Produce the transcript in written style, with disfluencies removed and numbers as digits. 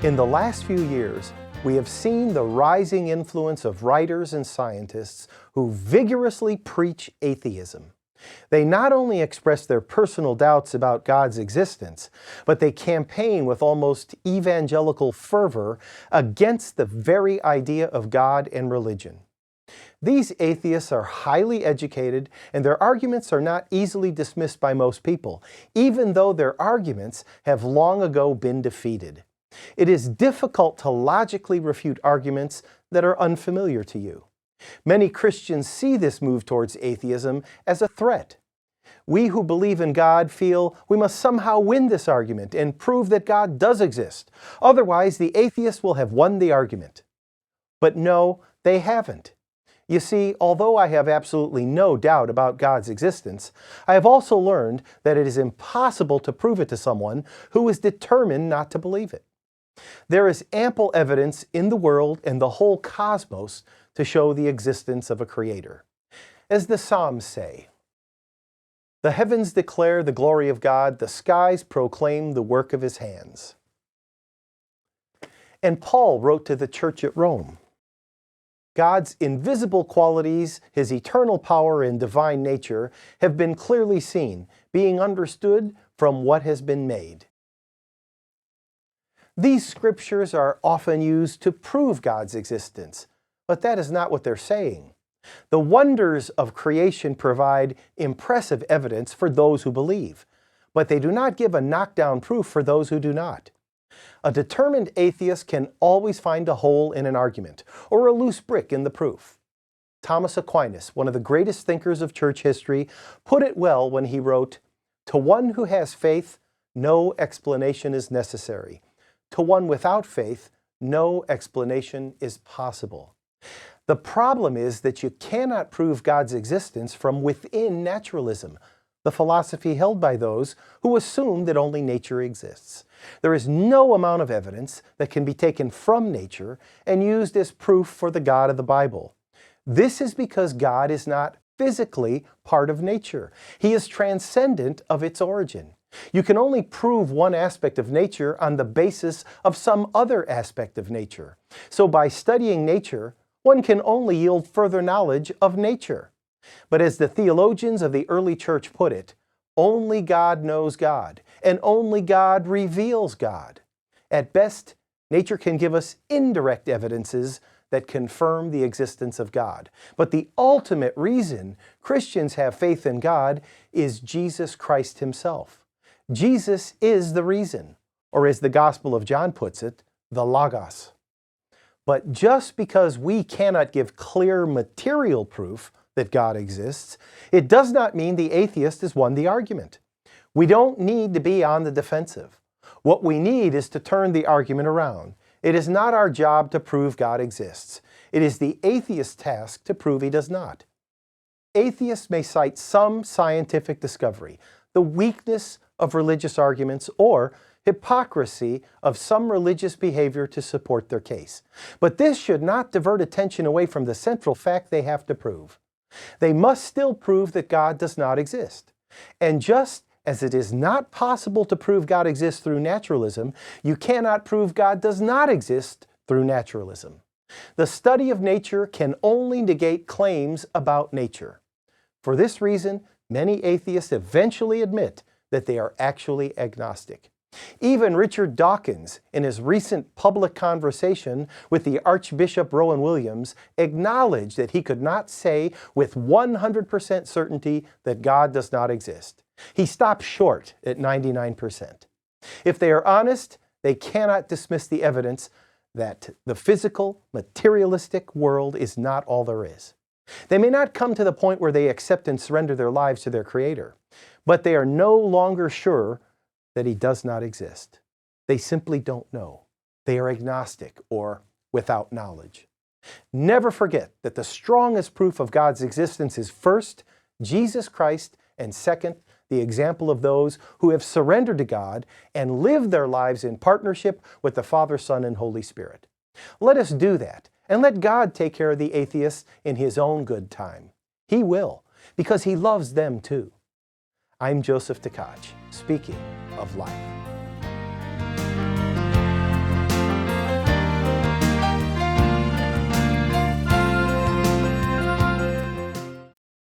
In the last few years, we have seen the rising influence of writers and scientists who vigorously preach atheism. They not only express their personal doubts about God's existence, but they campaign with almost evangelical fervor against the very idea of God and religion. These atheists are highly educated, and their arguments are not easily dismissed by most people, even though their arguments have long ago been defeated. It is difficult to logically refute arguments that are unfamiliar to you. Many Christians see this move towards atheism as a threat. We who believe in God feel we must somehow win this argument and prove that God does exist. Otherwise, the atheists will have won the argument. But no, they haven't. You see, although I have absolutely no doubt about God's existence, I have also learned that it is impossible to prove it to someone who is determined not to believe it. There is ample evidence in the world and the whole cosmos to show the existence of a Creator. As the Psalms say, "The heavens declare the glory of God, the skies proclaim the work of His hands." And Paul wrote to the church at Rome, "God's invisible qualities, His eternal power and divine nature have been clearly seen, being understood from what has been made." These scriptures are often used to prove God's existence, but that is not what they're saying. The wonders of creation provide impressive evidence for those who believe, but they do not give a knockdown proof for those who do not. A determined atheist can always find a hole in an argument or a loose brick in the proof. Thomas Aquinas, one of the greatest thinkers of church history, put it well when he wrote, "To one who has faith, no explanation is necessary. To one without faith, no explanation is possible." The problem is that you cannot prove God's existence from within naturalism, the philosophy held by those who assume that only nature exists. There is no amount of evidence that can be taken from nature and used as proof for the God of the Bible. This is because God is not physically part of nature. He is transcendent of its origin. You can only prove one aspect of nature on the basis of some other aspect of nature. So by studying nature, one can only yield further knowledge of nature. But as the theologians of the early church put it, only God knows God, and only God reveals God. At best, nature can give us indirect evidences that confirm the existence of God. But the ultimate reason Christians have faith in God is Jesus Christ Himself. Jesus is the reason, or as the Gospel of John puts it, the Logos. But just because we cannot give clear material proof that God exists, it does not mean the atheist has won the argument. We don't need to be on the defensive. What we need is to turn the argument around. It is not our job to prove God exists. It is the atheist's task to prove He does not. Atheists may cite some scientific discovery, the weakness of religious arguments, or hypocrisy of some religious behavior to support their case. But this should not divert attention away from the central fact they have to prove. They must still prove that God does not exist. And just as it is not possible to prove God exists through naturalism, you cannot prove God does not exist through naturalism. The study of nature can only negate claims about nature. For this reason, many atheists eventually admit that they are actually agnostic. Even Richard Dawkins, in his recent public conversation with the Archbishop Rowan Williams, acknowledged that he could not say with 100% certainty that God does not exist. He stopped short at 99%. If they are honest, they cannot dismiss the evidence that the physical, materialistic world is not all there is. They may not come to the point where they accept and surrender their lives to their Creator, but they are no longer sure that He does not exist. They simply don't know. They are agnostic or without knowledge. Never forget that the strongest proof of God's existence is first, Jesus Christ, and second, the example of those who have surrendered to God and lived their lives in partnership with the Father, Son, and Holy Spirit. Let us do that, and let God take care of the atheists in His own good time. He will, because He loves them too. I'm Joseph Tkach, speaking of life.